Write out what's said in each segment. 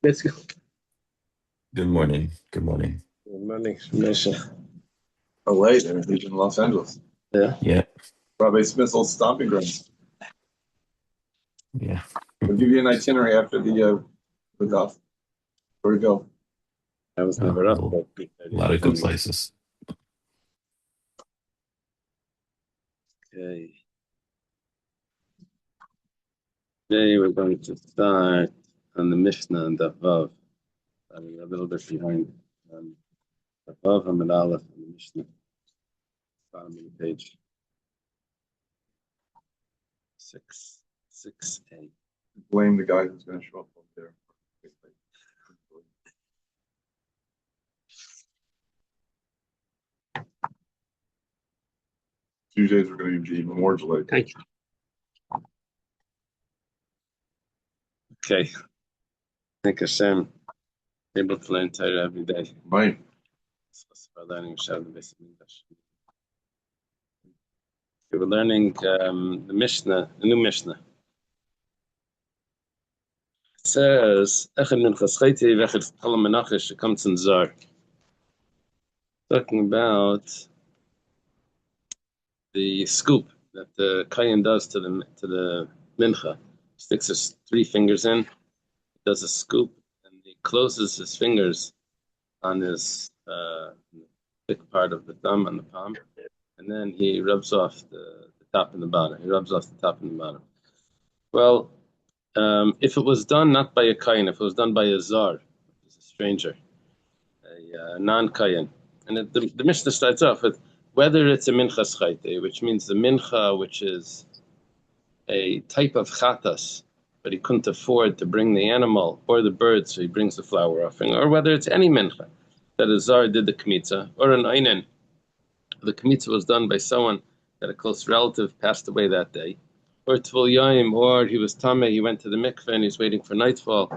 Let's go. Good morning. Good morning. Good morning. LA, they're in Los Angeles. Yeah. Yeah. Rabbi Smith's old stomping grounds. Yeah. We'll give you an itinerary after the Daf. Where to go? I was Oh, never up. a lot of good places. Okay. Today we're going to start on the Mishnah and Daf Vav. I'm a little bit behind. Daf Vav Hamid Aleph on the Mishnah. Bottom of the page. 6A. Blame the guy who's going to show up over there. Tuesdays are going to be even more delayed. Thank you. Okay. Thank Hashem. Able to learn Torah every day. Right. We're learning the Mishnah, the new Mishnah. It says, Echad Minchas Chayti v'Echad Kol Menachos shecomes in Zar. Talking about the scoop that the Kayan does to the Mincha. Sticks his 3 fingers in, does a scoop, and he closes his fingers on his thick part of the thumb on the palm, and then he rubs off the top and the bottom. He rubs off the top and the bottom. Well, if it was done not by a Kayan, if it was done by a Zar, a stranger, a non-Kayan, and the Mishnah starts off with whether it's a Minchas Chayte, which means the Mincha, which is a type of chatas, but he couldn't afford to bring the animal or the bird, so he brings the flour offering, or whether it's any Mincha, that a Zar did the Kmitza, or an Einin. The Kmitza was done by someone that a close relative passed away that day, or Tvul Yaim, or he was Tameh, he went to the mikveh and he's waiting for nightfall,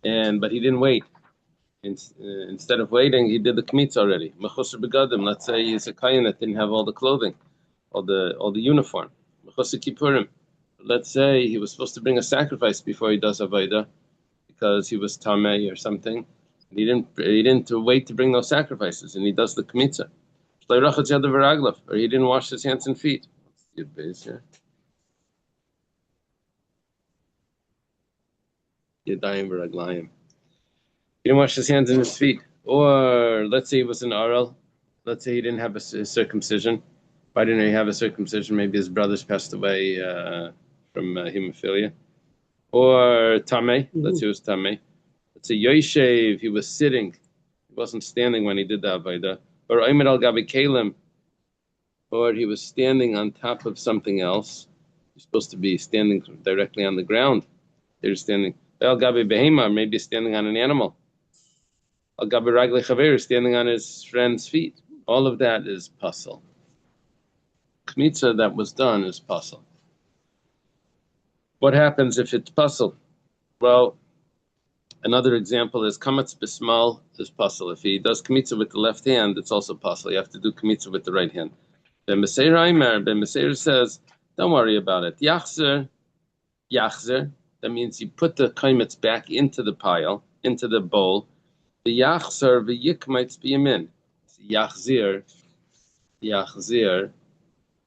but he didn't wait. Instead of waiting, he did the Kmitza already. Mechusar begadim, let's say he's a Kayan that didn't have all the clothing, all the uniform. Mechusar Kippurim, let's say he was supposed to bring a sacrifice before he does Avodah, because he was Tameh or something. And he didn't wait to bring those sacrifices, and he does the Kmitza. Or he didn't wash his hands and feet. Yadayim v'raglayim. He didn't wash his hands and his feet. Or let's say he was an Aral. Let's say he didn't have a circumcision. Why didn't he have a circumcision? Maybe his brothers passed away from hemophilia. Or Tameh. Let's say he was Tameh. Let's say Yoshev, he was sitting. He wasn't standing when he did the Avodah. Or Omer al Gabi Kalim, or he was standing on top of something else. He's supposed to be standing directly on the ground. They're standing. Al Gabi Behema, maybe standing on an animal. Al Gabi Ragli Chaver, standing on his friend's feet. All of that is puzzle. Kmitza that was done is puzzle. What happens if it's puzzle? Well, another example is Kamatz Bismal is puzzle. If he does Kmitza with the left hand, it's also puzzle. You have to do Kmitza with the right hand. Ben Meseir says, don't worry about it. Yachzer, that means you put the kaimitz back into the pile, into the bowl. The yachzer v'yikmaitz b'yamin. Yachzir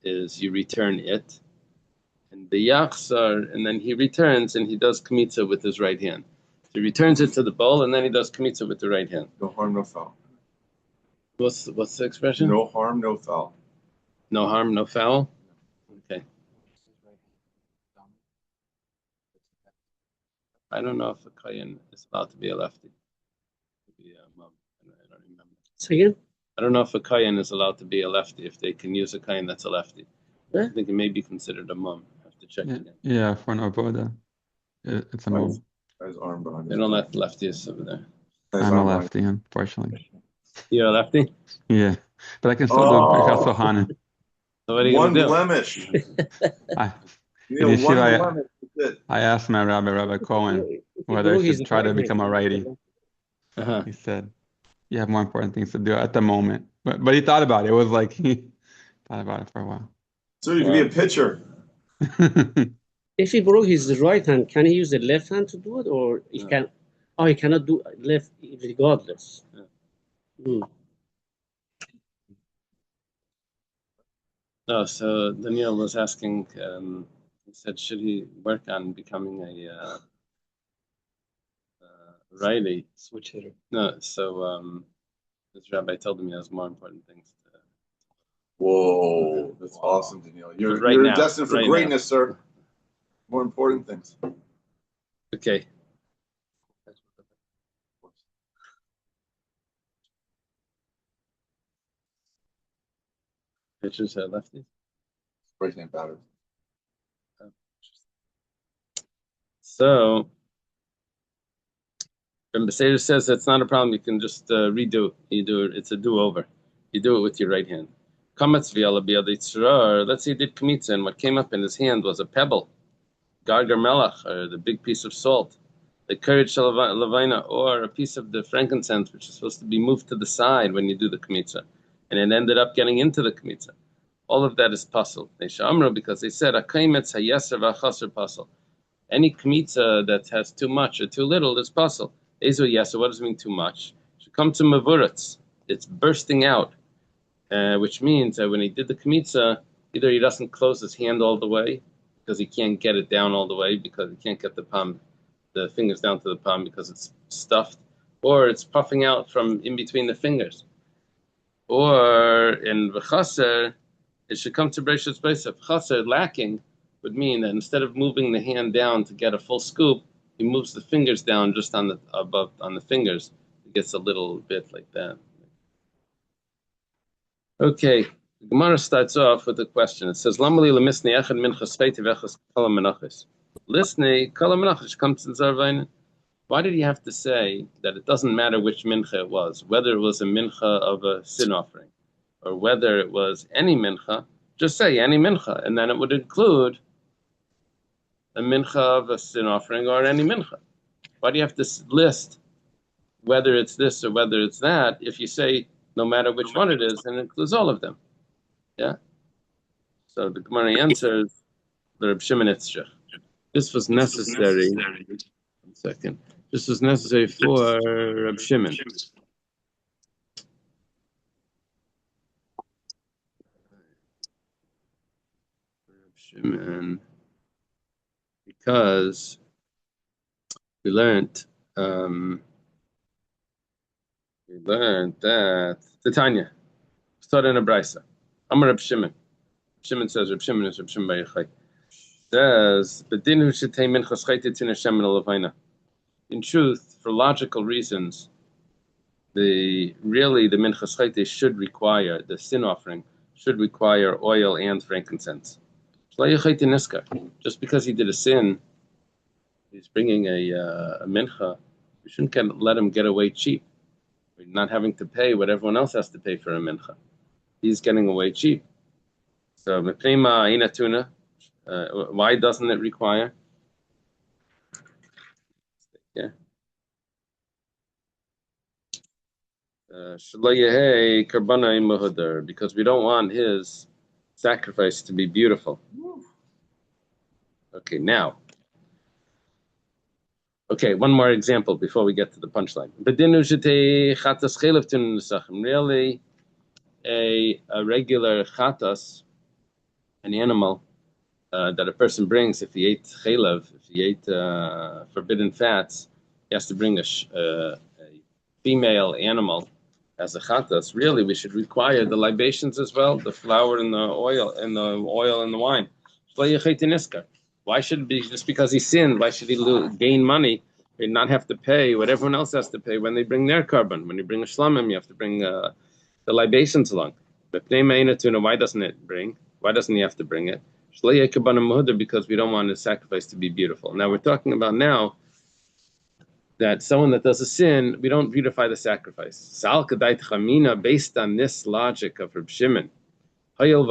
is you return it. And the yachzer, and then he returns and he does kmitza with his right hand. So he returns it to the bowl and then he does kmitza with the right hand. No harm, no foul. What's the expression? No harm, no foul. No harm, no foul? Okay. I don't know if a Kayan is allowed to be a lefty. Maybe a mum. I don't remember. Say again? I don't know if a Kayan is allowed to be a lefty, if they can use a Kayan that's a lefty. Yeah. I think it may be considered a mum. I have to check again. Yeah, for an avoda, it's a move. His arm behind They don't let lefties over there. I'm a lefty, unfortunately. You're a lefty? Yeah, but I can still do Birkat Sohanim. So what are you one gonna do? blemish. I Blemish. I asked my Rabbi Cohen whether I should try to become a righty. Uh-huh. He said, "You have more important things to do at the moment." But he thought about it. It was like he thought about it for a while. So you can be a pitcher. If he broke his right hand, can he use the left hand to do it, or he can? Oh, he cannot do left regardless. Yeah. No, so Daniel was asking, he said, should he work on becoming a righty? Switch hitter. No, so this rabbi told him he has more important things to. Whoa, that's awesome, Daniel. You're right now, destined for right greatness, now. sir. More important things. Okay. Pitchers are lefties. Right-hand batter. So, and Maseches says that's not a problem. You can just redo. You do it. It's a do-over. You do it with your right hand. Let's say he did kmitza, and what came up in his hand was a pebble, gargar melach, or the big piece of salt, the courage levina, or a piece of the frankincense, which is supposed to be moved to the side when you do the kmitza, and it ended up getting into the kmitza. All of that is puzzle. Because they said puzzle. Any kmitza that has too much or too little is puzzle. Ezo yes. What does it mean too much? Should come to mavuratz. It's bursting out, which means that when he did the kmitza, either he doesn't close his hand all the way because he can't get it down all the way because he can't get the fingers down to the palm because it's stuffed, or it's puffing out from in between the fingers, or in v'chaser, it should come to Bereshit Beisav. Chaser, lacking, would mean that instead of moving the hand down to get a full scoop, he moves the fingers down just on the fingers. It gets a little bit like that. Okay, the Gemara starts off with a question. It says, "Lamali lemisnei echad minchas feiti v'echas kol menachos." Listening, kol menachos comes to Zarvain. Why did he have to say that it doesn't matter which mincha it was, whether it was a mincha of a sin offering, or whether it was any mincha? Just say any mincha, and then it would include a mincha of a sin offering or any mincha. Why do you have to list whether it's this or whether it's that? If you say no matter which one it is, then it includes all of them. Yeah. So the Gemara answers the Reb Shimon Itzchach. This was necessary. 1 second. This was necessary for Reb Shimon. Because we learned that Titania started in a brisa. Amar Reb Shimon. Shimon says Reb Shimon is Reb Shimon Bar Yochai. Says Bedin hu shetei minchas chayte tin Hashem elovaina. In truth, for logical reasons, the minchas chayte should require, the sin offering should require oil and frankincense. Just because he did a sin, he's bringing a mincha. We shouldn't let him get away cheap. We're not having to pay what everyone else has to pay for a mincha. He's getting away cheap. So meprema inatuna. Why doesn't it require? Yeah. Because we don't want his sacrifice to be beautiful. Okay, now. Okay, one more example before we get to the punchline. Really, a regular chatas, an animal that a person brings, if he ate chelev, if he ate forbidden fats, he has to bring a female animal as a chatas. Really, we should require the libations as well, the flour and the oil and the wine. Why should it be just because he sinned? Why should he gain money and not have to pay what everyone else has to pay when they bring their carbon? When you bring a shlamim, you have to bring the libations along. But why doesn't it bring? Why doesn't he have to bring it? Because we don't want his sacrifice to be beautiful. Now we're talking about that someone that does a sin, we don't beautify the sacrifice. Based on this logic of Reb Shimon. Since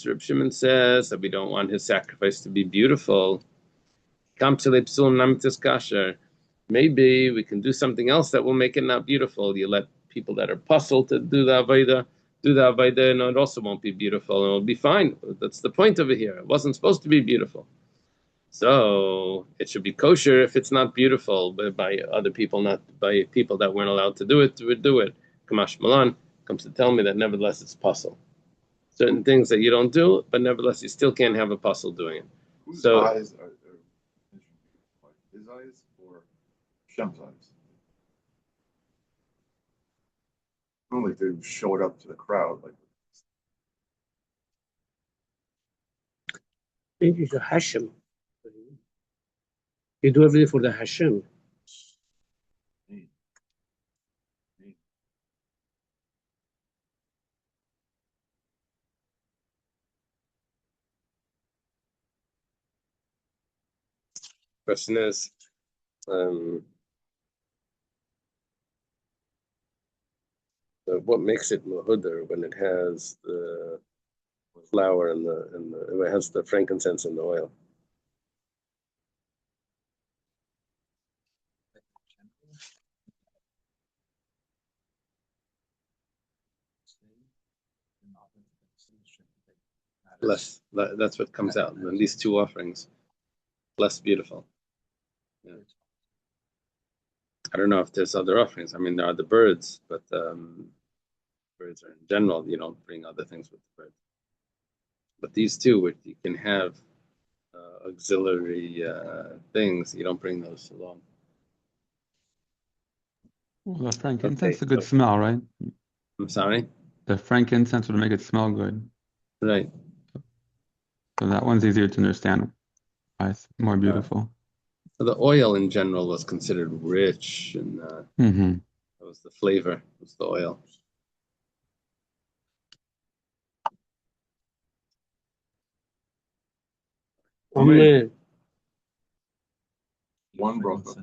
Reb Shimon says that we don't want his sacrifice to be beautiful, maybe we can do something else that will make it not beautiful. You let people that are puzzled to do the avodah, and it also won't be beautiful, and it'll be fine. That's the point over here. It wasn't supposed to be beautiful. So it should be kosher if it's not beautiful, but by other people, not by people that weren't allowed to do it, would do it. Kamash Malan comes to tell me that nevertheless it's possible. Certain things that you don't do, but nevertheless you still can't have a puzzle doing it. Whose So eyes are his eyes or Shem's eyes? Not like they show it up to the crowd. Like Maybe it's a Hashem. You do everything for the Hashem. question is, what makes it muhudar when it has the flour and it has the frankincense and the oil? Less, that's what comes out. And these two offerings, less beautiful. Yeah. I don't know if there's other offerings. I mean, there are the birds, but birds are in general, you don't bring other things with the birds. But these two, which you can have auxiliary things, you don't bring those along. Well, the frankincense is a good smell, right? I'm sorry? The frankincense would make it smell good. Right. So that one's easier to understand. It's more beautiful. So the oil in general was considered rich, and that was the flavor, was the oil. Amen. one bracha.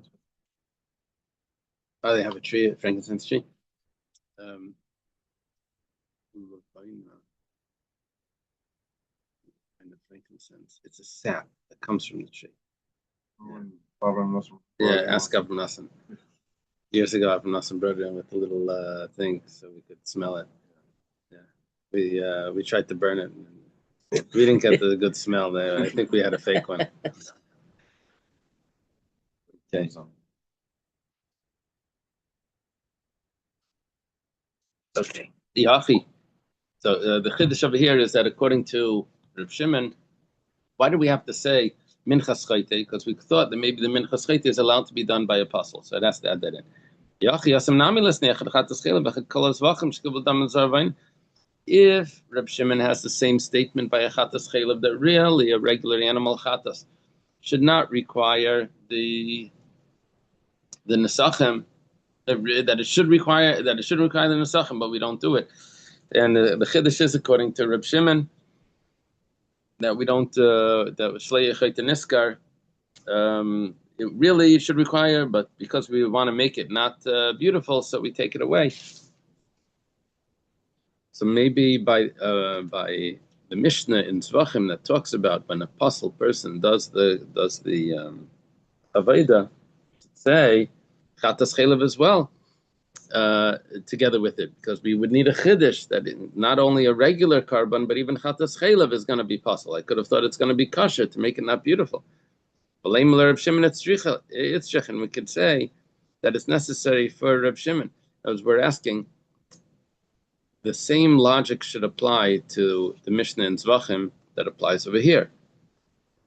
Oh, they have a tree, a frankincense tree. Kind of frankincense. It's a sap that comes from the tree. Yeah, ask Avram Nassim. Years ago, Avram Nassim brought it in with a little thing so we could smell it. Yeah, we tried to burn it. And we didn't get the good smell there. I think we had a fake one. Okay. Okay. Yachi. So the chiddush over here is that according to Rav Shimon, why do we have to say minchas chayte? Because we thought that maybe the minchas chayte is allowed to be done by apostle. So that's to add that in. If Reb Shimon has the same statement by a chatas chaylev that really a regular animal chatas should not require the nesachim, that it should require the nesachim, but we don't do it. And the chiddush is according to Reb Shimon that we don't that shlei chayte niskar. It really should require, but because we want to make it not beautiful, so we take it away. So maybe by the Mishnah in Tzvachim that talks about when a apostle person does the Aveda, say Chatas Chelev as well, together with it, because we would need a chiddush that not only a regular carbon, but even Chatas Chelev is going to be possible. I could have thought it's going to be kosher to make it not beautiful. And we could say that it's necessary for Reb Shimon. As we're asking, the same logic should apply to the Mishnah in Zvachim that applies over here.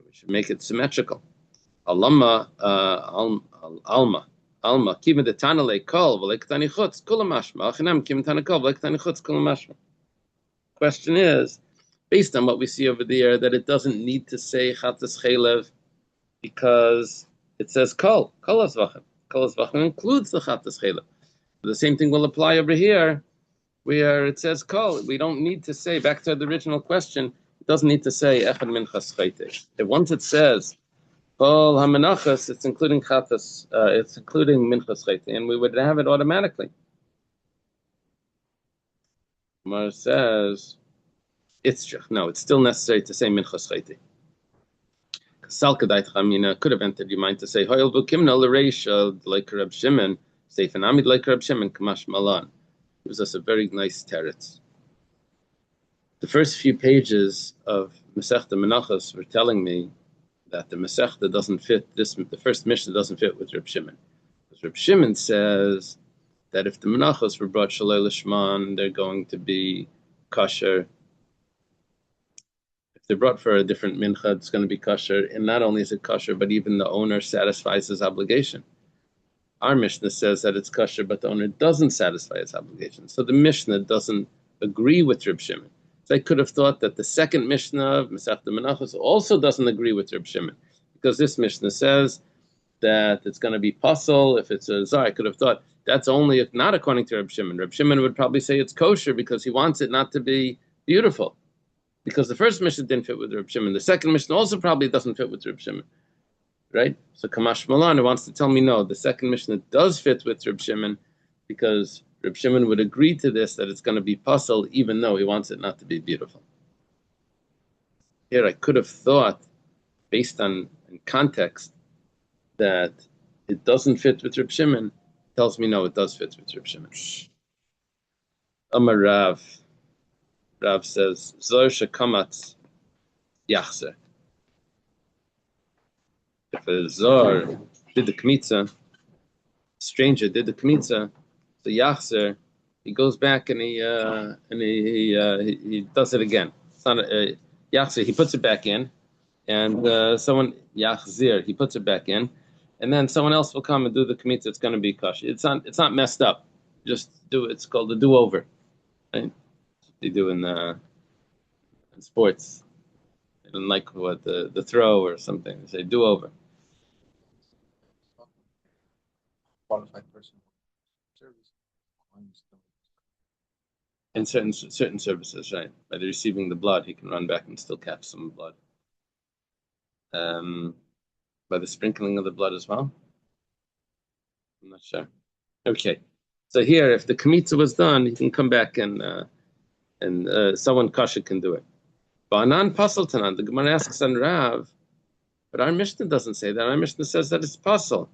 We should make it symmetrical. Alma, kiva de tanale kol v'lektani chutz kulamashma. Achinam kiva tana kol v'lektani chutz kulamashma. Question is, based on what we see over there, that it doesn't need to say chatas chelev because it says kol azvachim. Kol azvachim includes the chatas chelev. The same thing will apply over here, where it says kol. We don't need to say, back to the original question, it doesn't need to say echad minchas chayte. If once it says kol hamenachas, it's including chatas, it's including minchas chayte, and we would have it automatically. Mar says no, it's still necessary to say minchas chayte. Salkadait Chamina could have entered your mind to say hoyel v'kimna l'reish like Reb Shimon, seif and amid like Reb Shimon kamash malan. It was just a very nice teretz. The first few pages of Maseches Menachos were telling me that the Masechta doesn't fit the first Mishnah doesn't fit with Reb Shimon. Because Reb Shimon says that if the Menachos were brought Shalei Lishman, they're going to be kosher. If they're brought for a different mincha, it's going to be kosher. And not only is it kosher, but even the owner satisfies his obligation. Our Mishnah says that it's kosher, but the owner doesn't satisfy its obligation. So the Mishnah doesn't agree with Reb Shimon. So I could have thought that the second Mishnah of Maseches Menachos also doesn't agree with Reb Shimon, because this Mishnah says that it's going to be pasul if it's a zar. I could have thought that's only not according to Reb Shimon. Reb Shimon would probably say it's kosher because he wants it not to be beautiful. Because the first Mishnah didn't fit with Reb Shimon. The second Mishnah also probably doesn't fit with Reb Shimon. Right? So Kamash Malan wants to tell me no, the second Mishnah does fit with Reb Shimon, because Reb Shimon would agree to this, that it's going to be pasul, even though he wants it not to be beautiful. Here I could have thought, based on context, that it doesn't fit with Reb Shimon. Tells me no, it does fit with Reb Shimon. Amar Rav. Rav says, Zor shekamatz yachzer. If a zor did the kmitza, stranger did the kmitza, the yachzer, he goes back and he does it again. It's not a yachzer. He puts it back in, and someone yachzir, he puts it back in, and then someone else will come and do the kmitza. It's going to be kosher. It's not messed up. Just do it. It's called the do-over. Right? They do in sports. They don't like what the throw or something. They say do-over. Qualified person. In certain services, right? By the receiving the blood, he can run back and still catch some blood. By the sprinkling of the blood as well? I'm not sure. Okay. So here, if the kmitza was done, he can come back and someone kosher can do it. But Anan Pasal Tanan, the Gemara asks on Rav, but our Mishnah doesn't say that. Our Mishnah says that it's Pasal.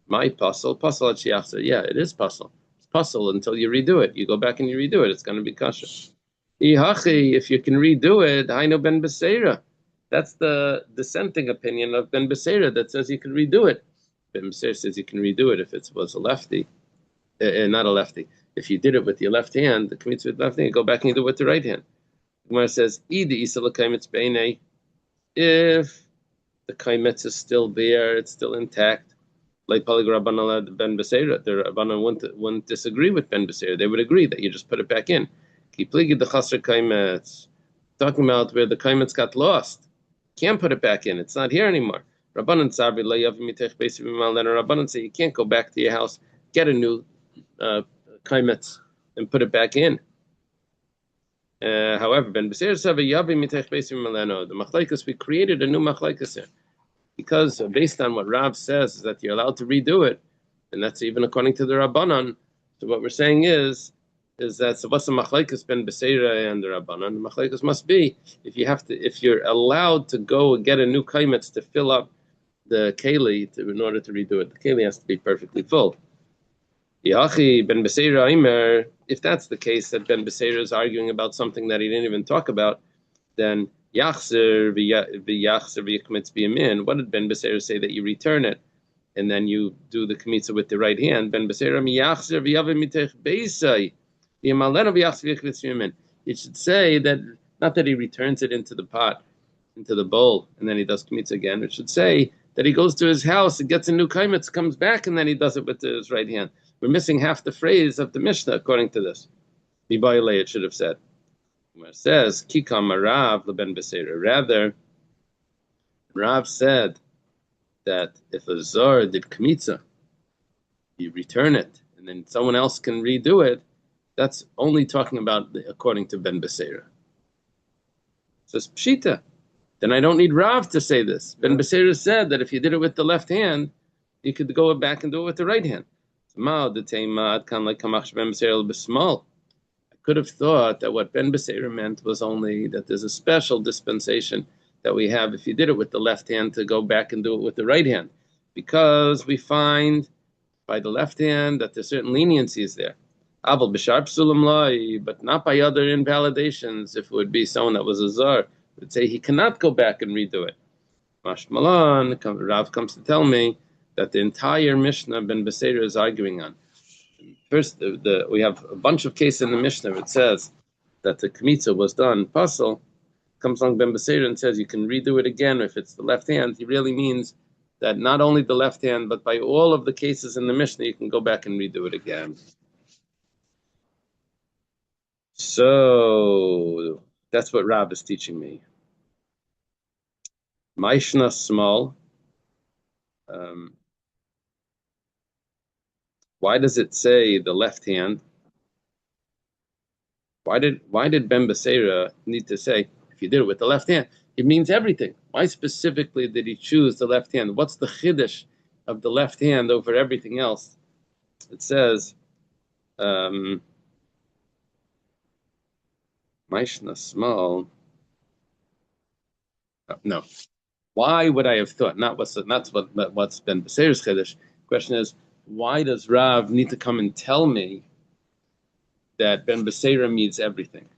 My Pasal at Shiachzer. Yeah, it is Pasal. It's Pasal until you redo it. You go back and you redo it. It's going to be kosher. If you can redo it, Hainu ben Beseira. That's the dissenting opinion of ben Beseira that says you can redo it. Ben Beseira says you can redo it if it was a lefty. Not a lefty. If you did it with your left hand, the kmitza with left hand, you go back and you do it with the right hand. The Gemara says, if the kaimetz is still there, it's still intact, like Palig Rabban Ben Beseira, the Rabbanan wouldn't disagree with Ben Beseira. They would agree that you just put it back in. Talking about where the kaimetz got lost. Can't put it back in. It's not here anymore. Rabbanan say you can't go back to your house, get a new kaimetz and put it back in. However, Ben Beseir said, the machlaikas, we created a new machlaikas here. Because based on what Rav says, is that you're allowed to redo it, and that's even according to the Rabbanan. So what we're saying is that, so what's the machlaikas Ben Beseira and the Rabbanan? The machlaikas must be, if you're allowed to go and get a new kaimetz to fill up the keli in order to redo it, the keli has to be perfectly full. Yachi Ben Beseira Imer, if that's the case, that Ben Beseira is arguing about something that he didn't even talk about, then Yachzer v'yachmitz b'yamin. What did Ben Beseira say? That you return it, and then you do the kmitza with the right hand. Ben Beseira miyachzer v'yavim mitech beisai v'yamaleno v'yachzer v'yachmitz b'yamin. It should say that, not that he returns it into the pot, into the bowl, and then he does kmitza again. It should say that he goes to his house and gets a new kaimetz, comes back, and then he does it with his right hand. We're missing half the phrase of the Mishnah, according to this. Mibayle, it should have said. It says, Kikam Rav leben Beseira. Rather, Rav said that if a Zor did kmitza, you return it, and then someone else can redo it, that's only talking about according to Ben Beseira. It says, Pshita. Then I don't need Rav to say this. Ben Beseira said that if you did it with the left hand, you could go back and do it with the right hand. I could have thought that what Ben Beseira meant was only that there's a special dispensation that we have if you did it with the left hand to go back and do it with the right hand, because we find by the left hand that there's certain leniencies there. But not by other invalidations. If it would be someone that was a zar, would say he cannot go back and redo it. Mashmalan, Rav comes to tell me that the entire Mishnah Ben Beseira is arguing on. First, we have a bunch of cases in the Mishnah where it says that the Kmitza was done puzzle. Comes along Ben Beseira and says you can redo it again if it's the left hand. He really means that not only the left hand, but by all of the cases in the Mishnah, you can go back and redo it again. So that's what Rav is teaching me. Maishna small. Why does it say the left hand? Why did Ben Beseira need to say if you did it with the left hand? It means everything. Why specifically did he choose the left hand? What's the chiddush of the left hand over everything else? It says, Maishna small. No. Why would I have thought? That's what's Ben Beseira's chiddush. The question is, why does Rav need to come and tell me that Ben Beseira means everything?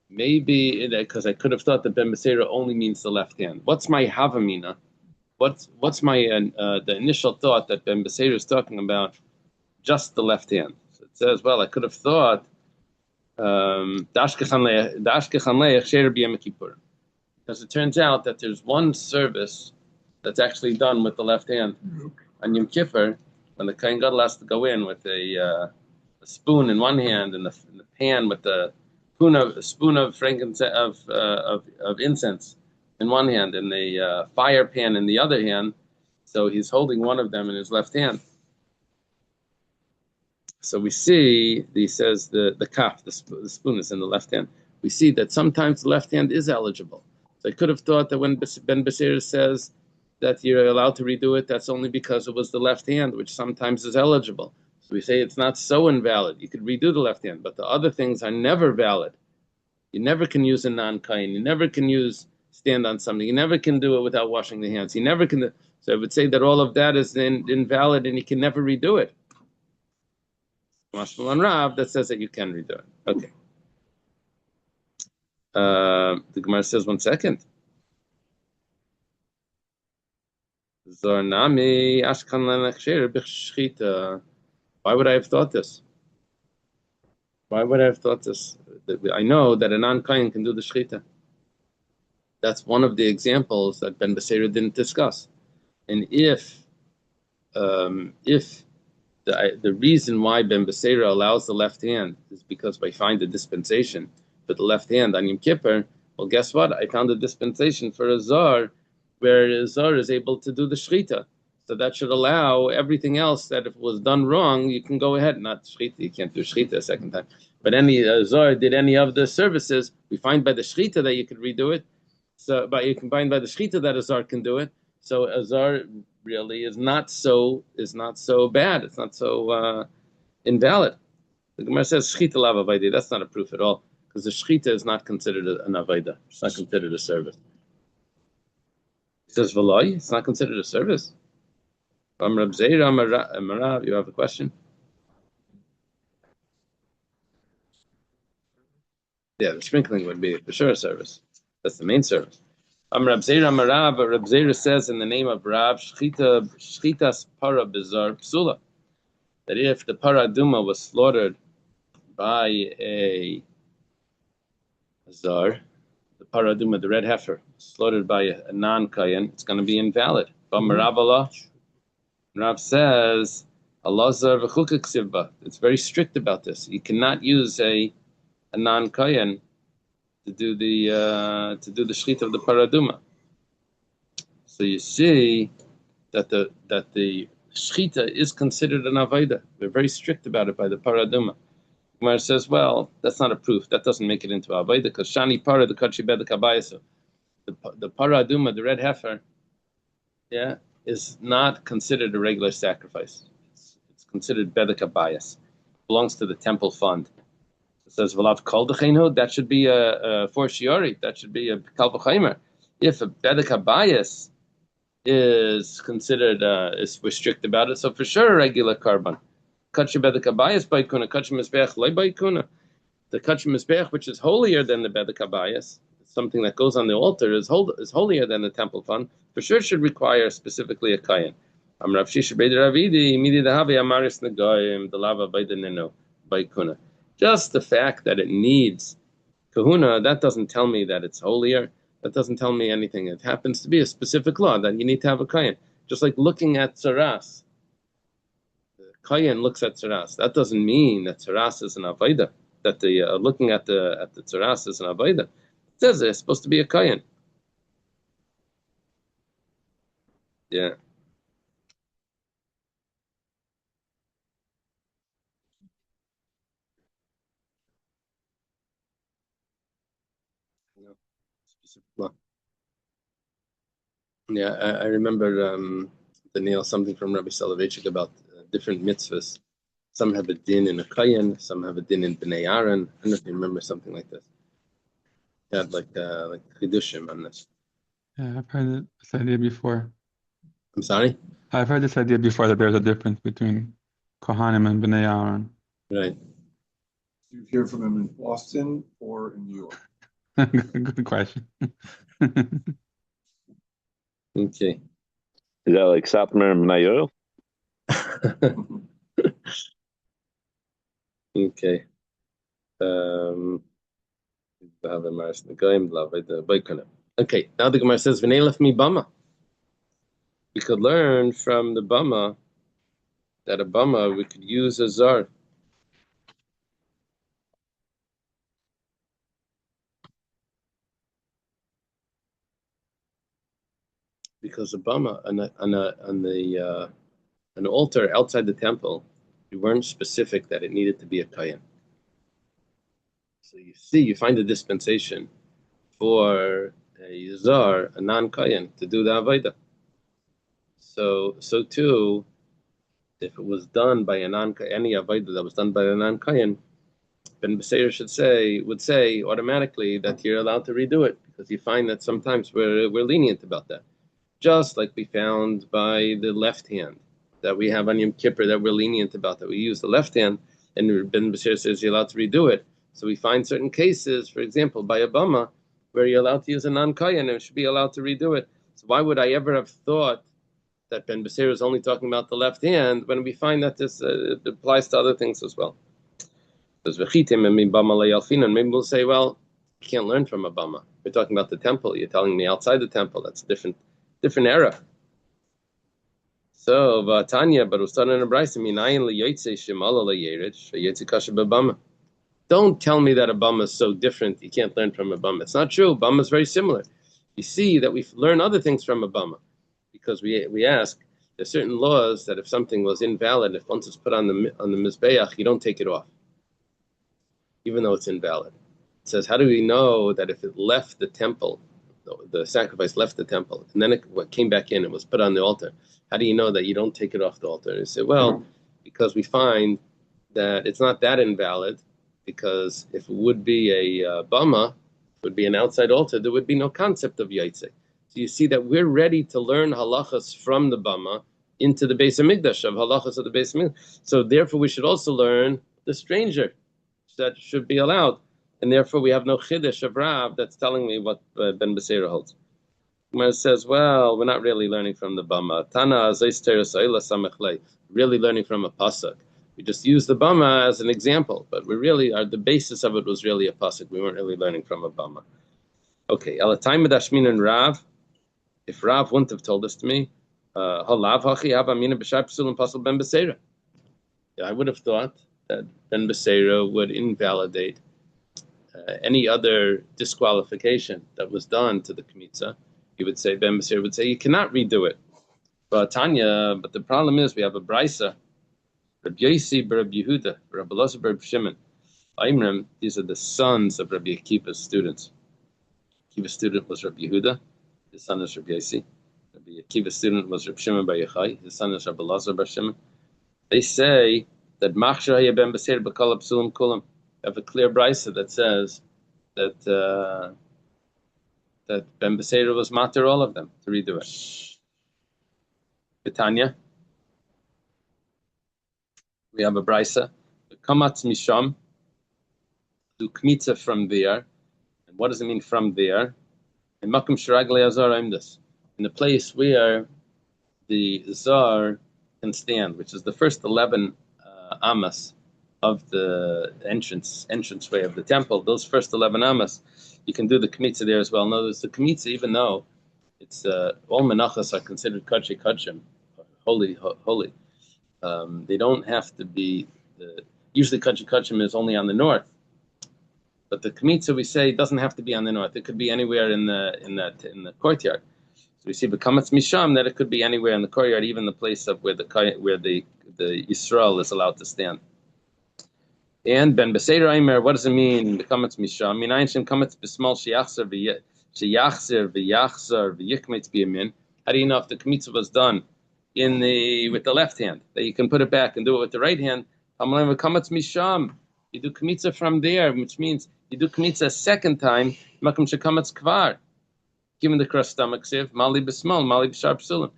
Maybe because I could have thought that Ben Beseira only means the left hand. What's my havamina? What's my the initial thought that Ben Beseira is talking about just the left hand? So it says, well, I could have thought because it turns out that there's one service that's actually done with the left hand on Yom Kippur, when the Kohen Gadol has to go in with a spoon in one hand and the pan with the spoon of frankincense of incense in one hand and the fire pan in the other hand. So he's holding one of them in his left hand. So we see, he says the kaf, the spoon is in the left hand. We see that sometimes the left hand is eligible. So I could have thought that when Ben Beseira says that you're allowed to redo it, that's only because it was the left hand, which sometimes is eligible. So we say it's not so invalid. You could redo the left hand, but the other things are never valid. You never can use a non-kain. You never can stand on something. You never can do it without washing the hands. You never can. So I would say that all of that is invalid and you can never redo it. Mashmalan Rav that says that you can redo it. Okay. The Gemara says 1 second. Zornami ashkan lenachsher b'shchita. Why would I have thought this? Why would I have thought this? I know that a non-kain can do the shchita. That's one of the examples that Ben Beseira didn't discuss. And if the reason why Ben Beseira allows the left hand is because I find a dispensation for the left hand on Yom Kippur, well, guess what? I found a dispensation for a zar, where a zar is able to do the shchita. So that should allow everything else that if it was done wrong, you can go ahead. Not shchita, you can't do shchita a second time. But any zar did any of the services, we find by the shchita that you could redo it. So, but you can find by the shchita that a zar can do it. So a zar really is not so bad. It's not so invalid. The Gemara says shchita lav avayda. That's not a proof at all, because the shchita is not considered an avayda. It's not considered a service. He says v'loy. It's not considered a service. Rab Zeira, Marav, you have a question? Yeah, the sprinkling would be for sure a service. That's the main service. Rab Zeira, Marav, Rab Zeira says in the name of Rav, Shchitas para bizar psula, that if the paraduma was slaughtered by a zar, the paraduma, the red heifer, slaughtered by a non-kayan, it's going to be invalid. Rav Allah. Rav says, it's very strict about this. You cannot use a non-kayan to do the shchita of the paraduma. So you see that the shchita is considered an avayda. They're very strict about it by the paraduma. Gemara says, well, that's not a proof. That doesn't make it into avayda, because shani para the kachi bedek habayis. The paraduma, the red heifer, yeah, is not considered a regular sacrifice. It's considered bedek habayis. Belongs to the temple fund. It says v'lav kol d'cheinu. That should be a for shiori. That should be a kal v'chaimer. If a bedek habayis is considered we're strict about it, so for sure a regular carbon. Kachi bedek habayis baikuna, kachi mizbeach loy baikuna. The kachi mizbeach, which is holier than the bedek habayis, something that goes on the altar is holier than the temple fund, for sure should require specifically a kayan. Just the fact that it needs kahuna, that doesn't tell me that it's holier. That doesn't tell me anything. It happens to be a specific law that you need to have a kayan. Just like looking at tzaras. The kayan looks at tzaras. That doesn't mean that tzaras is an avodah. That the looking at the tzaras is an avodah. It says there's supposed to be a kayan. Yeah. No. Specific law. Yeah, I remember Daniel, something from Rabbi Soloveitchik about different mitzvahs. Some have a din in a kayan, some have a din in bnei Aaron. I don't know if you remember something like this. He had like chidushim on this. Yeah, I've heard this idea before. I'm sorry? I've heard this idea before that there's a difference between Kohanim and Bnei Aaron. Right. Do you hear from him in Boston or in New York? Good question. Okay. Is that like Satmar and Mayor? Okay. Okay, now the Gemara says, V'neilef mi bama. We could learn from the bama that a bama we could use a zar. Because a bama on an altar outside the temple, we weren't specific that it needed to be a kayan. So you find a dispensation for a zar, a non-kayan, to do the avodah. So too, if it was done by any avodah that was done by a non-kayan, Ben Beseir would say automatically that you're allowed to redo it, because you find that sometimes we're lenient about that. Just like we found by the left hand, that we have on Yom Kippur that we're lenient about, that we use the left hand, and Ben Beseir says you're allowed to redo it. So we find certain cases, for example, by a bama, where you're allowed to use a non-kayan and should be allowed to redo it. So why would I ever have thought that Ben Beseir is only talking about the left hand when we find that this applies to other things as well? Maybe we'll say, well, you can't learn from a bama. We're talking about the temple. You're telling me outside the temple. That's a different era. So, Tanya, but Ustad and Abraisa, minayin liyoytze shemala layeritz, yoytze kasha b'bama. Don't tell me that a bama is so different. You can't learn from a bama. It's not true. Bama is very similar. You see that we learn other things from a bama, because we ask. There's certain laws that if something was invalid, if once it's put on the mizbeach, you don't take it off, even though it's invalid. It says, how do we know that if it left the temple, the sacrifice left the temple, and then it came back in and was put on the altar? How do you know that you don't take it off the altar? And you say, well, because we find that it's not that invalid, because if it would be a bama, it would be an outside altar, there would be no concept of yaitse. So you see that we're ready to learn halachas from the bama into the Beis Hamikdash, of halachas of the Beis Hamikdash. So therefore we should also learn the stranger that should be allowed. And therefore we have no chiddush of Rav that's telling me what Ben Beseira holds. Gemara says, well, we're not really learning from the bama. Tana really learning from a pasuk. We just use the bama as an example, but we really the basis of it was really a pasuk. We weren't really learning from a bama. Okay, Alatayim Dashmin and Rav. If Rav wouldn't have told this to me, Halav Hachi Habamina B'Shai Psulim Pasal Ben Beseira. I would have thought that Ben Beseira would invalidate any other disqualification that was done to the Kmitza. He would say, Ben Beseira would say, you cannot redo it. But the problem is we have a Brisa, Rabbi Yosi, Rabbi Yehuda, Rabbi Elazar, Rabbi Shimon. Aimrim, these are the sons of Rabbi Akiva's students. Akiva's student was Rabbi Yehuda, his son is Rabbi Yosi. Rabbi Akiva's student was Rabbi Shimon Bar Yochai, his son is Rabbi Elazar Bar Shimon. They say that Machshir Haya Ben Beseir B'Kol Psulim Kulam. Have a clear brisa that says that Ben Beseira was matir all of them to redo it. Betanya, we have a brisa. Kamatz Misham, do kmitza from there, And what does it mean from there? In Makom Shiragle Azar Imdas, in the place where the Zar can stand, which is the first 11 amas of the entranceway of the temple. Those first 11 amas, you can do the kmitza there as well. Notice the kmitza, even though it's all menachos are considered kachi kachim, holy. They don't have to be. Usually kachi kachim is only on the north, but the kmitza we say doesn't have to be on the north. It could be anywhere in the courtyard. So we see b'kamatz misham that it could be anywhere in the courtyard, even the place of where the Yisrael is allowed to stand. And ben b'seir aimer, what does it mean? B'kamatz misham. Minayin shem kamatz b'smal sheyachzer v'yachzar v'yikmetz b'yamin. How do you know if the kmitza was done with the left hand, that you can put it back and do it with the right hand? Amalim b'kamatz misham. You do kmitza from there, which means you do kmitza a second time. Makom shekamatz kvar. Given the crust stomach sieve, mali b'smal, mali b'shar psulim.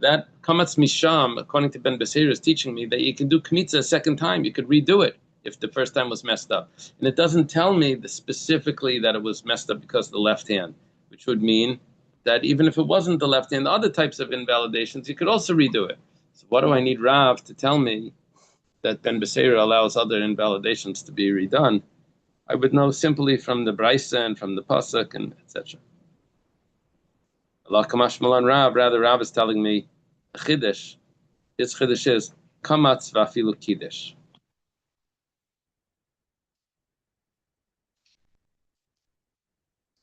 That kamatz misham, according to Ben Beseir, is teaching me that you can do kmitza a second time. You could redo it if the first time was messed up. And it doesn't tell me specifically that it was messed up because of the left hand, which would mean that even if it wasn't the left hand, other types of invalidations, you could also redo it. So what do I need Rav to tell me that Ben Beseir allows other invalidations to be redone? I would know simply from the Brisa and from the Pasuk and etc. Allah Kamash Malan Rav, rather Rav is telling me Chiddush. His Chiddush is Kamatz Vafilu Kiddush.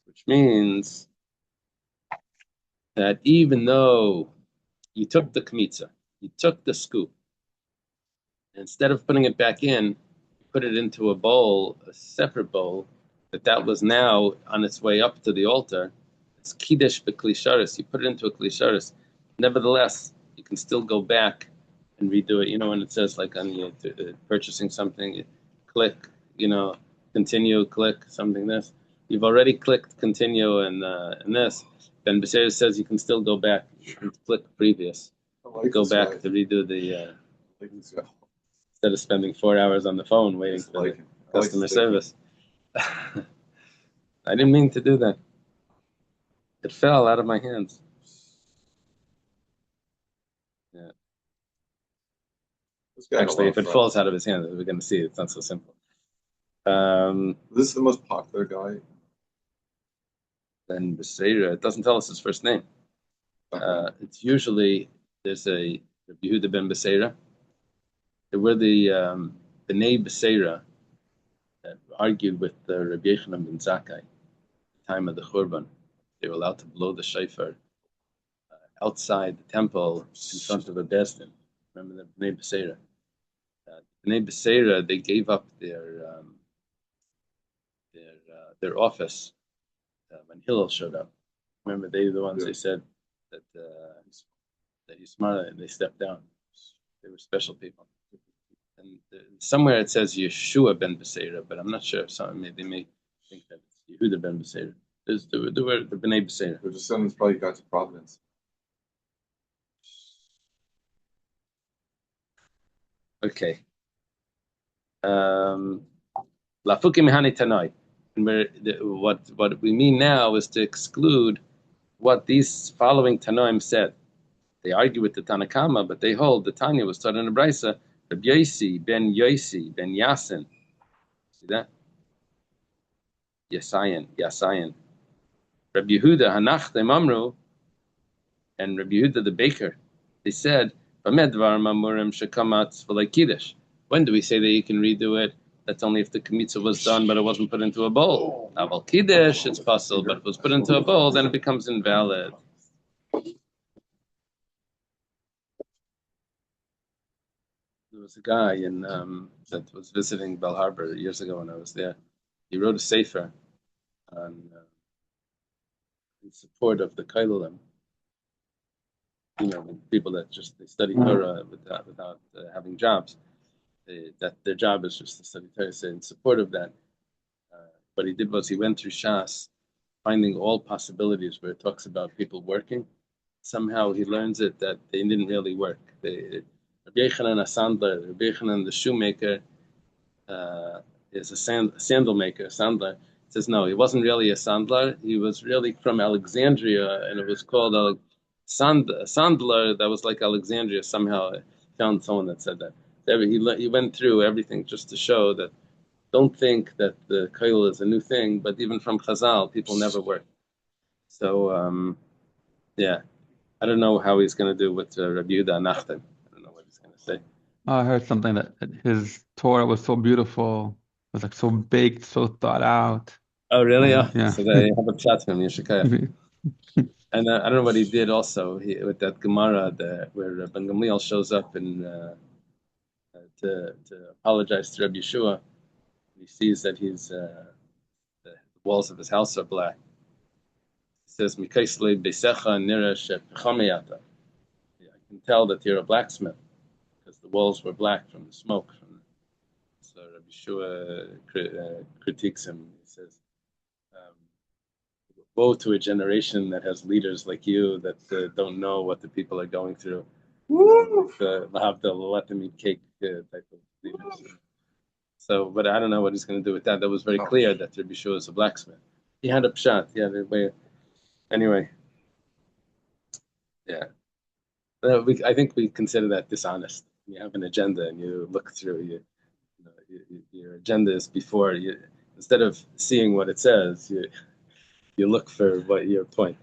Which means that even though you took the kmitza, you took the scoop, instead of putting it back in, you put it into a bowl, a separate bowl, that was now on its way up to the altar. It's kiddush b'klisharis. You put it into a klisharis. Nevertheless, you can still go back and redo it. You know, when it says like on you purchasing something, you click, continue, click something. This you've already clicked continue and this. Ben Beseir says you can still go back and click previous. Go back to redo the. Instead of spending 4 hours on the phone waiting for the customer service. I didn't mean to do that. It fell out of my hands. Yeah. Actually, if it falls out of his hands, we're going to see it's not so simple. This is the most popular guy. Ben Beseira, it doesn't tell us his first name. It's usually, there's a Yehuda ben Beseira. There were the B'nai Beseira that argued with the Rabbi Yochanan ben Zakkai at the time of the Churban. They were allowed to blow the shofar outside the temple in front of a bezdin. Remember the B'nai Beseira? B'nai Beseira, they gave up their office when Hillel showed up. Remember, they were the ones they said that he's smart, and they stepped down. They were special people. And somewhere it says Yeshua ben Beseira, but I'm not sure. They may think that it's Yehuda ben Beseira. There were the B'nai Beseira. Their descendants probably got to Providence. Okay. Lafuki mehani tanoi. What we mean now is to exclude what these following Tanoim said. They argue with the Tanakama, but they hold the Tanya was taught in the Brisa. Rabbi Yosi ben Yasin. See that? Yasayan. Rabbi Yehuda Hanach Mamru and Rabbi Yehuda the baker. They said, when do we say that you can redo it? That's only if the kmitza was done, but it wasn't put into a bowl. Aval kiddush, it's possible, but if it was put into a bowl, then it becomes invalid. There was a guy that was visiting Bell Harbor years ago when I was there. He wrote a sefer in support of the Kailalim. People that they study Torah without having jobs. That their job is just to study Torah. So in support of that, what he did was he went through Shas, finding all possibilities where it talks about people working. Somehow he learns it that they didn't really work. Rabbi Yochanan Asandler, Rabbi Yochanan the shoemaker, is a sandal maker, sandler. says no, he wasn't really a Sandler. He was really from Alexandria, and it was called a Sandler. That was like Alexandria. Somehow I found someone that said that. He went through everything just to show that don't think that the koil is a new thing, but even from Chazal, people never were. So, yeah, I don't know how he's going to do with Rabbi Yehuda Nachtem. I don't know what he's going to say. I heard something that his Torah was so beautiful, it was like so baked, so thought out. Oh, really? Yeah. So they have a chat from Yeshikaya. And I don't know what he did also with that Gemara where Ben Gamliel shows up and to apologize to Rabbi Yeshua. He sees that the walls of his house are black. He says, "Mikaisle beisecha nira shepchameyata." I can tell that you're a blacksmith because the walls were black from the smoke. So Rabbi Yeshua critiques him. He says, woe to a generation that has leaders like you that don't know what the people are going through. They'll let them eat cake type of leaders. So, but I don't know what he's going to do with that. That was very clear that Rabbi Yeshua is a blacksmith. He had a pshat. He had a way. Anyway, yeah. I think we consider that dishonest. You have an agenda and you look through. Your agenda is before you. Instead of seeing what it says, you look for what your point.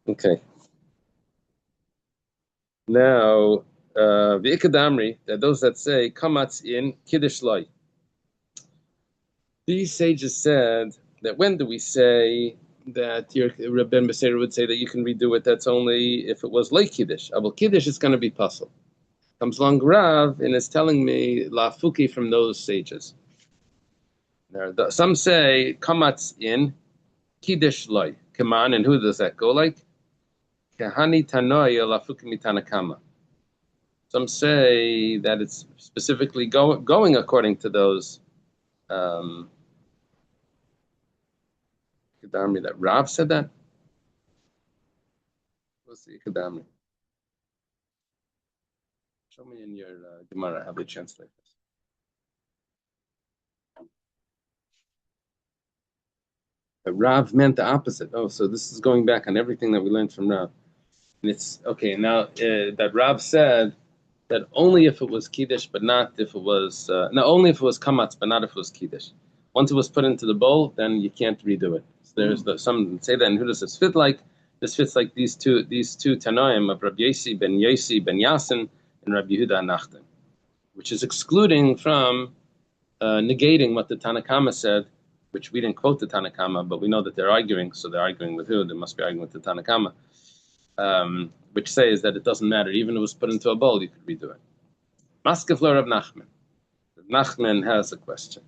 Okay. Now, the Ikadamri, those that say kamatz in kiddush loy. These sages said that when do we say that your Rebbe Beseir would say that you can redo it? That's only if it was like kiddush. Abel kiddush is going to be puzzle. Comes along Rav and is telling me lafuki from those sages. Now, some say kamatz in kiddush loy. Come on, and who does that go like? Kahani tanoya lafuki mitanakama. Some say that it's specifically going according to those Kedamri that Rav said that. What's the Kedamri? Show me in your Gemara how they translate this. Rav meant the opposite. Oh, so this is going back on everything that we learned from Rav. And it's okay now that Rav said that only if it was Kiddush, but not if it was only if it was Kamatz, but not if it was Kiddush. Once it was put into the bowl, then you can't redo it. So there's some say that, and who does this fit like? This fits like these two Tanoim of Rabbi Yossi ben Yasin and Rabbi Yehuda Nachtem, which is excluding from negating what the Tanakama said, which we didn't quote the Tanakama, but we know that they're arguing. So they're arguing with who? They must be arguing with the Tanakama, which says that it doesn't matter. Even if it was put into a bowl, you could redo it. Maskefler of Nachman. Nachman has a question.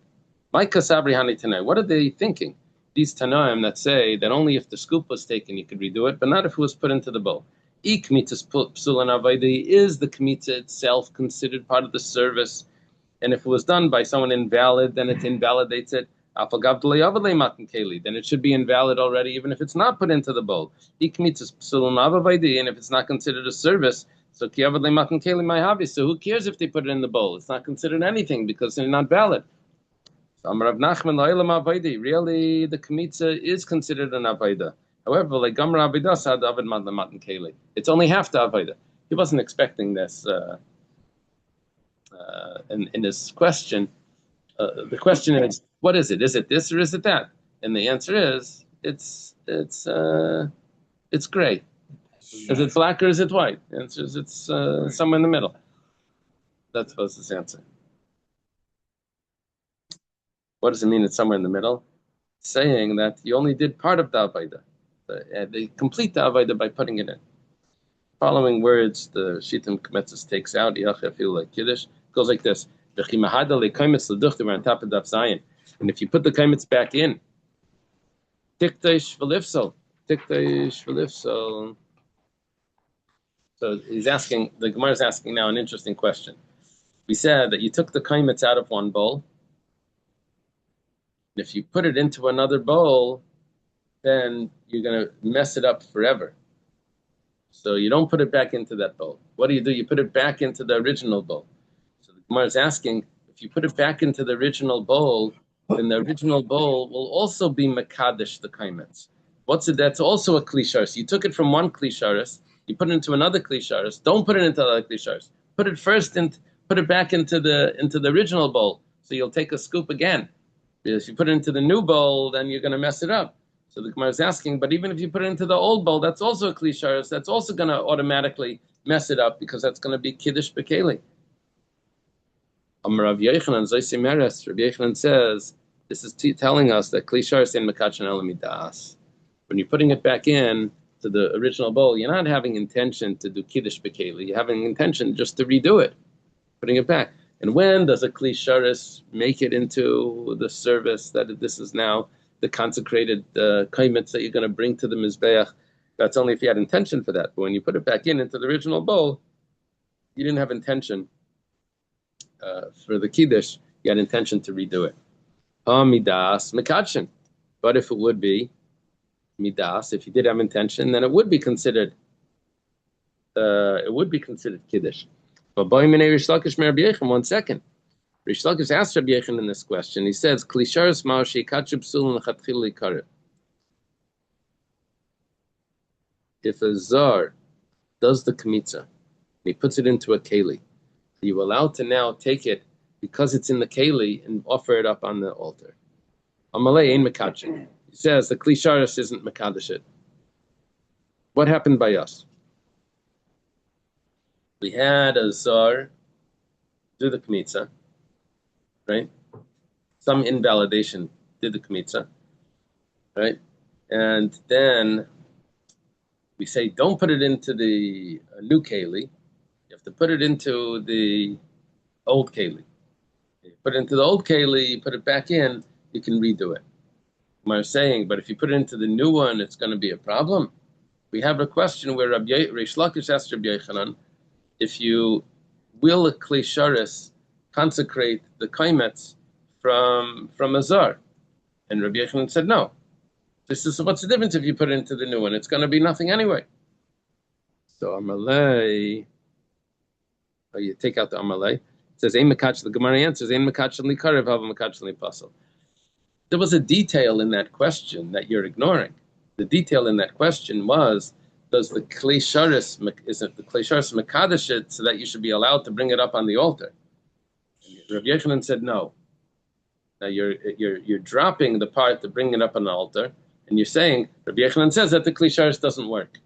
Micah Sabri Hani Tanai. What are they thinking? These Tanaim that say that only if the scoop was taken you could redo it, but not if it was put into the bowl. Ikmitas psulan avaidi, is the kmitza itself considered part of the service? And if it was done by someone invalid, then it invalidates it. Then it should be invalid already, even if it's not put into the bowl. Ikmitas psulan avaidi, and if it's not considered a service, so who cares if they put it in the bowl? It's not considered anything because they're not valid. Rav Nachman, really, the Kmitza is considered an Avaida. However, like Gamra Avaida said, David Matan Keli. It's only half the Avaida. He wasn't expecting this in his question. The question is, what is it? Is it this or is it that? And the answer is, it's gray. Is it black or is it white? The answer is it's somewhere in the middle. That was his answer. What does it mean it's somewhere in the middle? Saying that you only did part of the Avaida. They complete the Avaida by putting it in. Following words, the Shitim Kmetzes takes out, Yachafil like Kiddush, goes like this. We're on top of Daf Zayin. And if you put the Kaimitz back in, Tiktesh Velifsel. So he's asking, the Gemara is asking now an interesting question. We said that you took the Kaimitz out of one bowl, and if you put it into another bowl, then you're going to mess it up forever. So you don't put it back into that bowl. What do? You put it back into the original bowl. So the Gemara is asking, if you put it back into the original bowl, then the original bowl will also be mekadesh the kaimetz. What's it? That's also a klisharis. You took it from one klisharis, you put it into another klisharis. Don't put it into the other klisharis. Put it first and put it back into the original bowl. So you'll take a scoop again. Because if you put it into the new bowl, then you're going to mess it up. So the Gemara is asking, but even if you put it into the old bowl, that's also a klisharis. That's also going to automatically mess it up because that's going to be kiddush bekeli. Rav Yochanan Zoysi Meres. Rav Yochanan says this is telling us that klisharis in mekachan elamidas. When you're putting it back in to the original bowl, you're not having intention to do kiddush bekeli. You're having intention just to redo it, putting it back. And when does a klisharis make it into the service that this is now the consecrated kaimetz that you're going to bring to the mizbeach? That's only if you had intention for that. But when you put it back into the original bowl, you didn't have intention for the kiddush. You had intention to redo it. Midas mekachin. But if it would be midas, if you did have intention, then it would be considered kiddush. But by minei Rish Lakish mer Rabbi Yochanan, 1 second. Rish Lakish asked Rabbi Yochanan in this question. He says, "Klisharis ma'ashi kachub sulun lechatchil likar." If a zar does the kmitza, and he puts it into a keli, you're allowed to now take it because it's in the keli and offer it up on the altar. Amalei ein mekachin. He says the klisharis isn't mekadesh it. What happened by us? We had a zar do the kmitza, right? Some invalidation did the kmitza, right? And then we say, don't put it into the new keli. You have to put it into the old keli. You put it into the old keli, you put it back in, you can redo it. I'm saying, but if you put it into the new one, it's going to be a problem. We have a question where Rish Lakish asked Rabbi Yochanan, if you will a klisharis consecrate the kaimetz from a zar, and Rabbi Yochanan said no. This is what's the difference if you put it into the new one? It's going to be nothing anyway. So Amalei, you take out the Amalei. It says Ein Mekach. The Gemara answers Ein Mekach Likarev Hava Mekach Lipasul. There was a detail in that question that you're ignoring. The detail in that question was, does the klisharis, isn't the klisharis mekadesh it so that you should be allowed to bring it up on the altar? And Rabbi Yochanan said no. Now you're dropping the part to bring it up on the altar, and you're saying Rabbi Yochanan says that the klisharis doesn't work.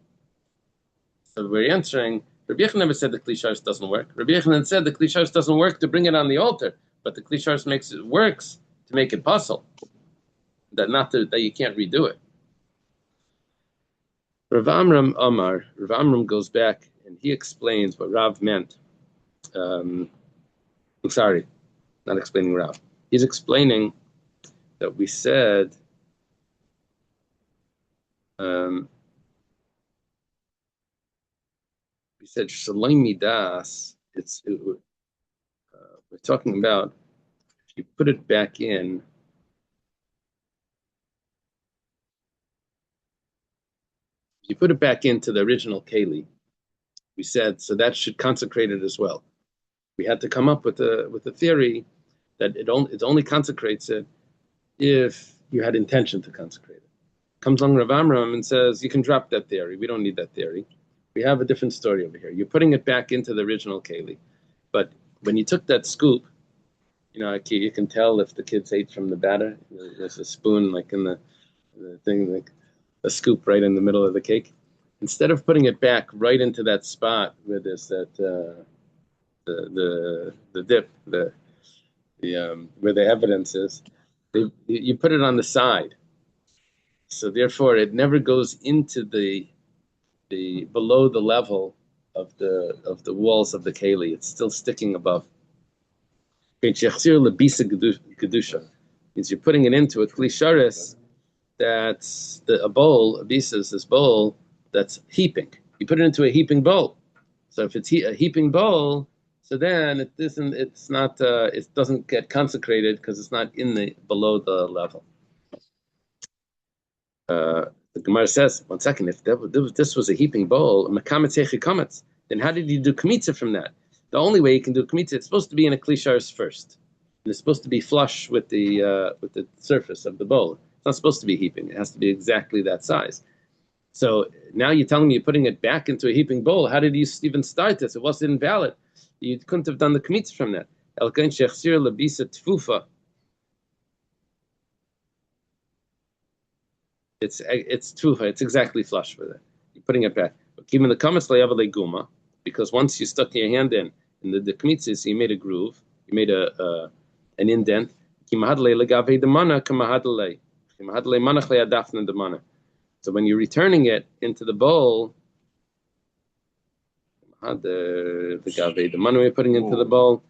So we're answering. Rabbi Yochanan never said the klisharis doesn't work. Rabbi Yochanan said the klisharis doesn't work to bring it on the altar, but the klisharis works to make it possible. That you can't redo it. Rav Amram goes back and he explains what Rav meant. I'm sorry, not explaining Rav. He's explaining that we said Shalom Midas. We're talking about if you put it back in. You put it back into the original keli. We said so that should consecrate it as well. We had to come up with a theory that it only consecrates it if you had intention to consecrate it. Comes along Rav Amram and says you can drop that theory. We don't need that theory. We have a different story over here. You're putting it back into the original keli, but when you took that scoop, you can tell if the kids ate from the batter. There's a spoon like in the thing like. A scoop right in the middle of the cake. Instead of putting it back right into that spot where there's that the dip, where the evidence is, you put it on the side. So therefore, it never goes into the below the level of the walls of the keli. It's still sticking above. Means you're putting it into a klisharis. That's a bowl, a bisa is this bowl that's heaping. You put it into a heaping bowl. So if it's a heaping bowl, so then it doesn't get consecrated because it's not below the level. The Gemara says, 1 second, if this was a heaping bowl, then how did you do kmitza from that? The only way you can do kmitza, it's supposed to be in a klisharis first. And it's supposed to be flush with the surface of the bowl. It's not supposed to be heaping. It has to be exactly that size. So now you're telling me you're putting it back into a heaping bowl. How did you even start this? It wasn't invalid. You couldn't have done the kmitz from that. It's tfufa. It's exactly flush with it. You're putting it back. Because once you stuck your hand in the kmitzis, you made a groove. You made an indent. So when you're returning it into the bowl, the money we're putting into the bowl,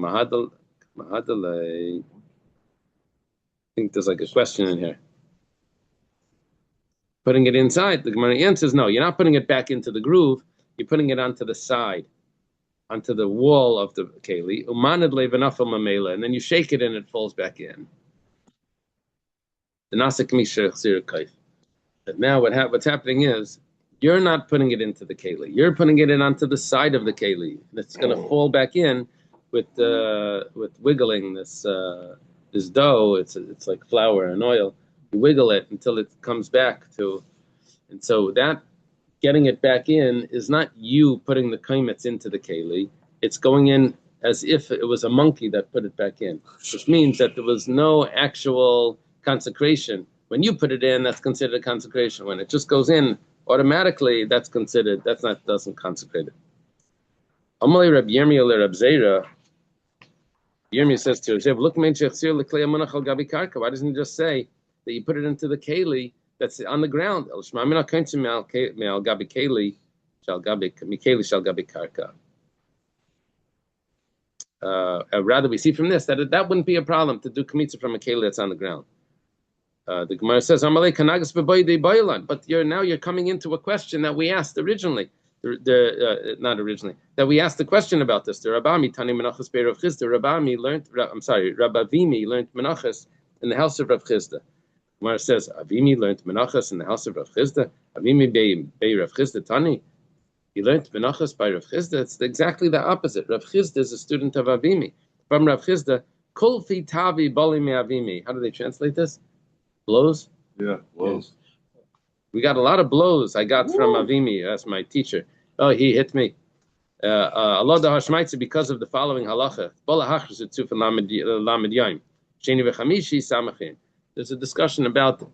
I think there's like a question in here. Putting it inside, the Gemara answers, no, you're not putting it back into the groove, you're putting it onto the side, onto the wall of the keli, and then you shake it and it falls back in. But now what's happening is, you're not putting it into the keli, you're putting it in onto the side of the keli, and it's going to fall back in with wiggling this dough. It's like flour and oil. You wiggle it until it comes back to, and so that getting it back in is not you putting the kaimetz into the keli. It's going in as if it was a monkey that put it back in, which means that there was no actual consecration. When you put it in, that's considered a consecration. When it just goes in automatically, that's considered, doesn't consecrate it. Amalei Reb Yirmiyah le Reb Zera. Yirmiyah says to Reb, look, why doesn't he just say that you put it into the keli that's on the ground? Rather, we see from this that wouldn't be a problem to do kmitza from a keli that's on the ground. The Gemara says, but you're coming into a question that we asked originally. Not originally, that we asked the question about this. The Rabami Tani Menachos Bei Rav Chisda. Rabami learned. Rabavimi learned Menachos in the house of Rav Chisda. Gemara says, Avimi learned Menachos in the house of Rav Chisda. Avimi Bei Rav Chisda Tani. He learned Menachos by Rav Chisda. It's exactly the opposite. Rav Chisda is a student of Avimi. From Rav Chisda, Kol fi tavi bali me Avimi. How do they translate this? Blows? Yeah, blows. We got a lot of blows I got from Avimi. That's my teacher. Oh, he hit me. Allah da hashmaitze because of the following halacha. There's a discussion about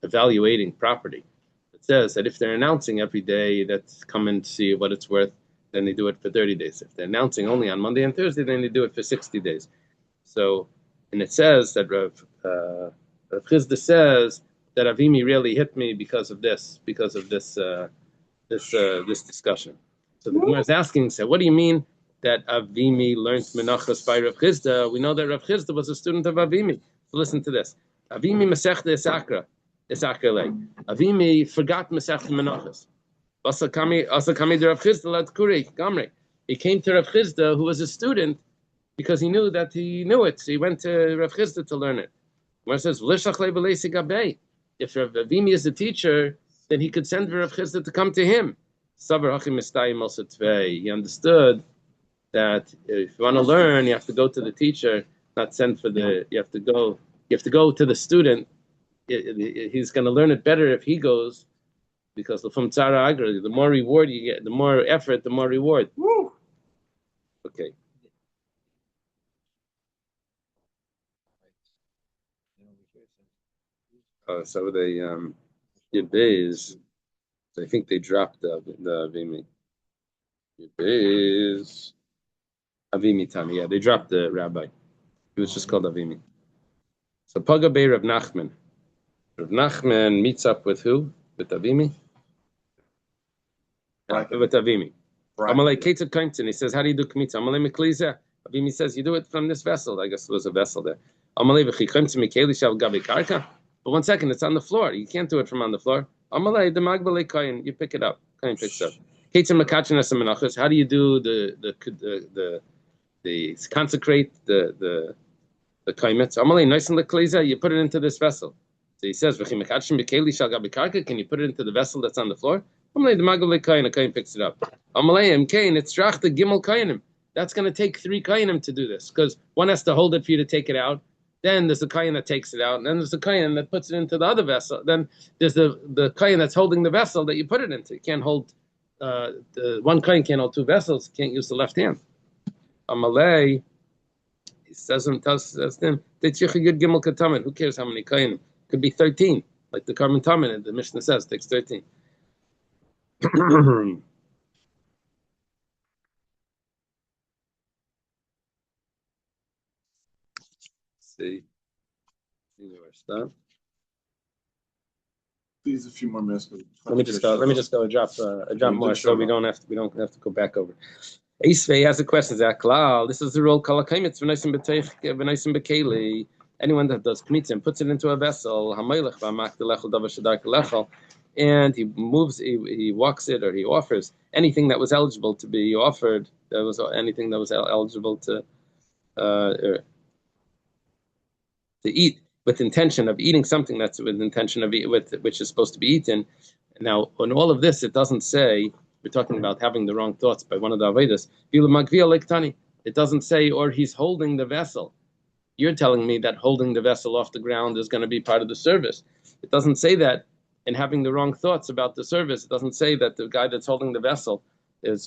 evaluating property. It says that if they're announcing every day that's come and see what it's worth, then they do it for 30 days. If they're announcing only on Monday and Thursday, then they do it for 60 days. So, and it says that Rav Chisda says that Avimi really hit me because of this discussion. So the Gemara is asking, so what do you mean that Avimi learned Menachos by Rav Chisda? We know that Rav Chisda was a student of Avimi. So listen to this. Avimi Masechta Isakra. Avimi forgot Masechta Menachos. Asakami de Rav Chisda Latkuri Gamri. He came to Rav Chisda, who was a student, because he knew that he knew it. So he went to Rav Chisda to learn it. Gemara says, if Rav Avimi is the teacher, then he could send Rav Chisda to come to him. He understood that if you want to learn, you have to go to the teacher, not send for the. You have to go to the student. He's going to learn it better if he goes, because the more reward you get, the more effort, the more reward. Woo! Okay. So they Yibez, I think they dropped the Avimi. Yibez Avimi Tani, yeah, they dropped the rabbi. He was just called Avimi. So Paga Bei Rav Nachman. Rav Nachman meets up with who? With Avimi? With Avimi. Amalei Ketzad Kainton, he says, how do you do Kmitza? Amalei Mekliza. Avimi says, you do it from this vessel. I guess there was a vessel there. Amalei V'chi Kainton Mikeli Shav Gabi Karka. But 1 second, it's on the floor. You can't do it from on the floor. Amalei Demagbale Kain, you pick it up. Kain picks up. Ketzad Makachin Menachos. How do you do the consecrate the kaimetz? Amalei Noisin Lekliza. You put it into this vessel. So he says, V'chi Makachin Mikeli Shav Gabi Karka. Can you put it into the vessel that's on the floor? Amalei Demagbale Kain. A Kain picks it up. Amalei Kain. It's Rach the Gimel Kainim. That's going to take 3 kainim to do this, because one has to hold it for you to take it out. Then there's the kain that takes it out, and then there's the kain that puts it into the other vessel. Then there's the kain that's holding the vessel that you put it into. You can't hold the one kain can't hold 2 vessels. You can't use the left hand. Amalei, he says him, tells them, Gimel Katamin. Who cares how many kainim? Could be 13, like the Karman Tamin. The Mishnah says takes 13. See where I stop. Please, a few more minutes. Let me just go a drop more, so we don't have to go back over. Isvei has a question. Zaklal, this is the rule. Kalakaimitz v'naisim bekeli. Anyone that does kmitza and puts it into a vessel, hamelech v'amak delechel davar shadar kelechel, and he moves, he walks it, or he offers anything that was eligible to be offered. There was anything that was eligible to eat, with intention of eating something that's with intention of which is supposed to be eaten. Now, on all of this, it doesn't say we're talking about having the wrong thoughts by one of the Avedas. It doesn't say, or he's holding the vessel. You're telling me that holding the vessel off the ground is going to be part of the service. It doesn't say that. And having the wrong thoughts about the service, it doesn't say that the guy that's holding the vessel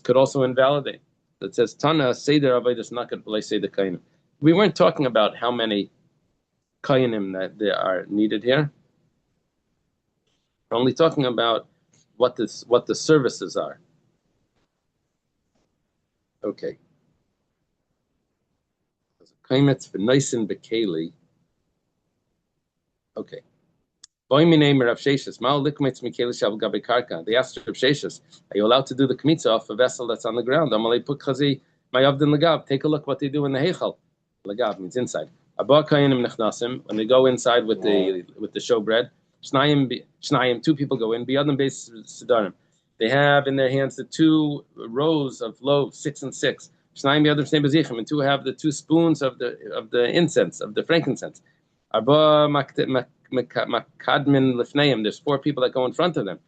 could also invalidate. It says Tana Seder Avedas Nakat B'lei Seder Kainim. We weren't talking about how many kainim that there are needed here. We're only talking about what the services are. Okay. Kaimetz v'naisin bekeli. Okay. They asked Rav Sheshes, are you allowed to do the kmitza off a vessel that's on the ground? Take a look what they do in the heichal. Lagav means inside. When they go inside with the showbread, Shnayim, 2 people go in. They have in their hands the 2 rows of loaves, 6 and 6. And 2 have the 2 spoons of the incense, of the frankincense. There's 4 people that go in front of them.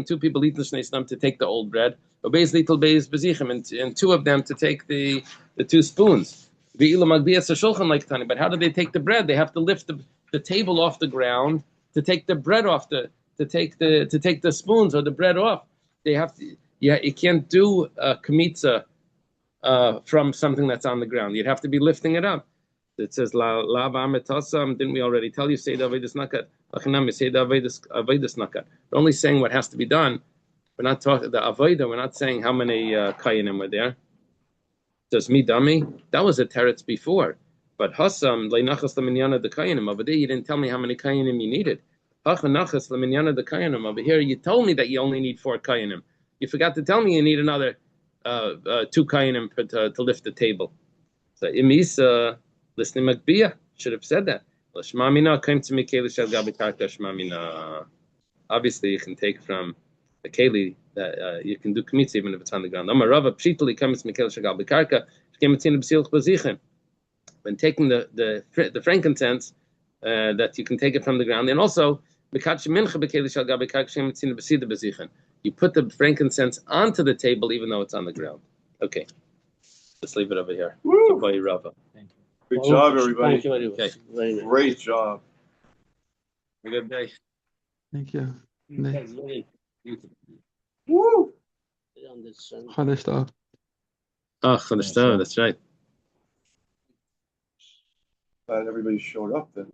2 people eat to take the old bread. And 2 of them to take the 2 spoons. But how do they take the bread? They have to lift the table off the ground to take the bread off to take the spoons or the bread off. They have to. Yeah, you can't do a kmitza from something that's on the ground. You'd have to be lifting it up. It says la v'ametasam. Didn't we already tell you? Say the avedus nakat. Lachanami say the avedus nakat. We're only saying what has to be done. We're not talking the aveda. We're not saying how many kayanim were there. Does me dummy? That was a teretz before. But hasam leinachas leminyana the kayanim. Over there, you didn't tell me how many kayanim you needed. Hachanachas leminyana the kayanim. Over here, you told me that you only need 4 kayanim. You forgot to tell me you need another 2 kayanim to lift the table. So imisa listening makbiyah should have said that. Shmamina came to me keli shel gabi karka shmamina. Obviously, you can take from the keli that you can do kmitz even if it's on the ground. Amarava pshitli comes to me keli shel gabi karka. When taking the frankincense, that you can take it from the ground, and also you put the frankincense onto the table even though it's on the ground. Okay, let's leave it over here. Woo! Thank you. Good job, everybody. Thank you very much. Okay. Very nice. Great job. Have a good day. Thank you. That's very Woo! understand. Chodesh Tov. Oh, that's right. Glad everybody showed up then.